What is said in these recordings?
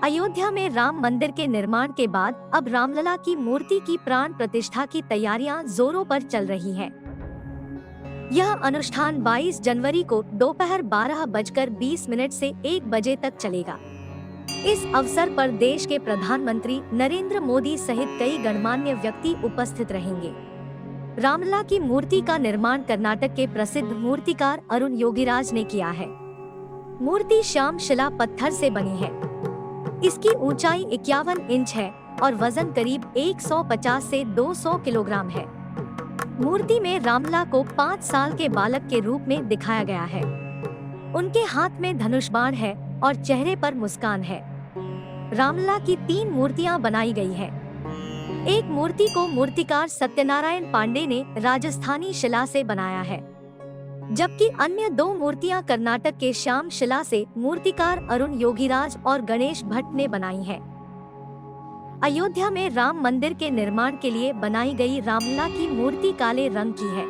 अयोध्या में राम मंदिर के निर्माण के बाद अब रामलला की मूर्ति की प्राण प्रतिष्ठा की तैयारियां जोरों पर चल रही हैं। यह अनुष्ठान 22 जनवरी को दोपहर 12:20 से 1 बजे तक चलेगा। इस अवसर पर देश के प्रधानमंत्री नरेंद्र मोदी सहित कई गणमान्य व्यक्ति उपस्थित रहेंगे। रामलला की मूर्ति का निर्माण कर्नाटक के प्रसिद्ध मूर्तिकार अरुण योगीराज ने किया है। मूर्ति श्याम शिला पत्थर से बनी है। इसकी ऊंचाई 51 इंच है और वजन करीब 150 से 200 किलोग्राम है। मूर्ति में रामलला को 5 साल के बालक के रूप में दिखाया गया है। उनके हाथ में धनुष बाण है और चेहरे पर मुस्कान है। रामलला की 3 मूर्तियां बनाई गई है। एक मूर्ति को मूर्तिकार सत्यनारायण पांडे ने राजस्थानी शिला से बनाया है, जबकि अन्य 2 मूर्तियां कर्नाटक के श्याम शिला से मूर्तिकार अरुण योगीराज और गणेश भट्ट ने बनाई है। अयोध्या में राम मंदिर के निर्माण के लिए बनाई गई रामलला की मूर्ति काले रंग की है।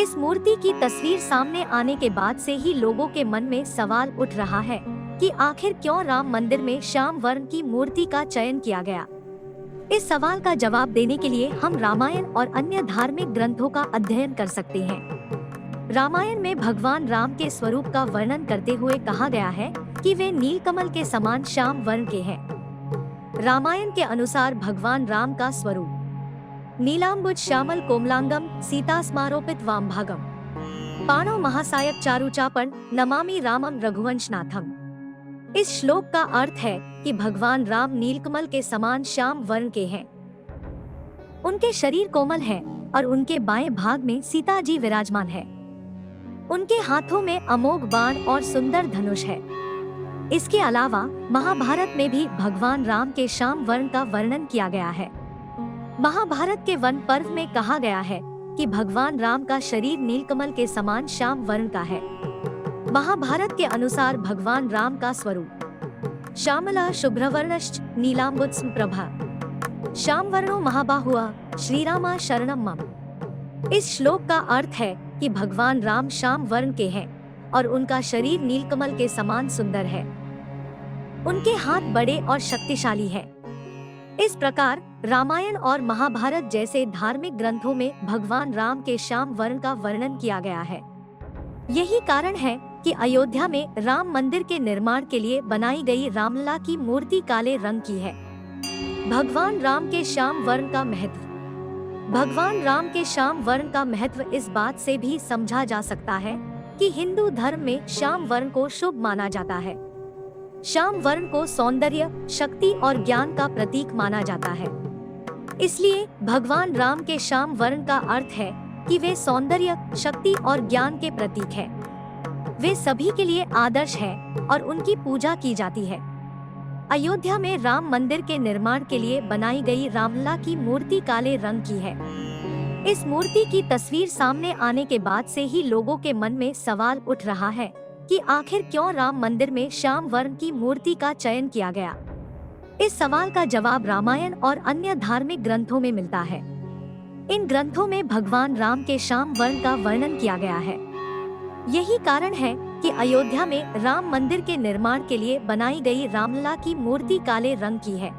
इस मूर्ति की तस्वीर सामने आने के बाद से ही लोगों के मन में सवाल उठ रहा है कि आखिर क्यों राम मंदिर में श्याम वर्ण की मूर्ति का चयन किया गया। इस सवाल का जवाब देने के लिए हम रामायण और अन्य धार्मिक ग्रंथों का अध्ययन कर सकते हैं। रामायण में भगवान राम के स्वरूप का वर्णन करते हुए कहा गया है कि वे नीलकमल के समान श्याम वर्ण के हैं। रामायण के अनुसार भगवान राम का स्वरूप नीलांबुज श्यामल कोमलांगम सीता स्मारोपित वामभागम पाणो महासायक चारुचापन नमामि रामम रघुवंशनाथम। इस श्लोक का अर्थ है कि भगवान राम नीलकमल के समान श्याम वर्ण के हैं। उनके शरीर कोमल है और उनके बाएं भाग में सीता जी विराजमान है। उनके हाथों में अमोघ बाण और सुंदर धनुष है। इसके अलावा महाभारत में भी भगवान राम के श्याम वर्ण का वर्णन किया गया है। महाभारत के वन पर्व में कहा गया है कि भगवान राम का शरीर नीलकमल के समान श्याम वर्ण का है। महाभारत के अनुसार भगवान राम का स्वरूप श्यामला शुभ्रवर्णश्च नीलांबुज प्रभा श्याम वर्णो महाबाहुआ श्रीरामा शरणम मम। इस श्लोक का अर्थ है कि भगवान राम श्याम वर्ण के हैं और उनका शरीर नीलकमल के समान सुंदर है। उनके हाथ बड़े और शक्तिशाली हैं। इस प्रकार रामायण और महाभारत जैसे धार्मिक ग्रंथों में भगवान राम के श्याम वर्ण का वर्णन किया गया है। यही कारण है कि अयोध्या में राम मंदिर के निर्माण के लिए बनाई गई रामलला की मूर्ति काले रंग की है। भगवान राम के श्याम वर्ण का महत्व। भगवान राम के श्याम वर्ण का महत्व इस बात से भी समझा जा सकता है कि हिंदू धर्म में श्याम वर्ण को शुभ माना जाता है। श्याम वर्ण को सौंदर्य, शक्ति और ज्ञान का प्रतीक माना जाता है। इसलिए भगवान राम के श्याम वर्ण का अर्थ है कि वे सौंदर्य, शक्ति और ज्ञान के प्रतीक हैं। वे सभी के लिए आदर्श हैं और उनकी पूजा की जाती है। अयोध्या में राम मंदिर के निर्माण के लिए बनाई गई रामलला की मूर्ति काले रंग की है। इस मूर्ति की तस्वीर सामने आने के बाद से ही लोगों के मन में सवाल उठ रहा है कि आखिर क्यों राम मंदिर में श्याम वर्ण की मूर्ति का चयन किया गया। इस सवाल का जवाब रामायण और अन्य धार्मिक ग्रंथों में मिलता है। इन ग्रंथों में भगवान राम के श्याम वर्ण का वर्णन किया गया है। यही कारण है कि अयोध्या में राम मंदिर के निर्माण के लिए बनाई गई रामलला की मूर्ति काले रंग की है।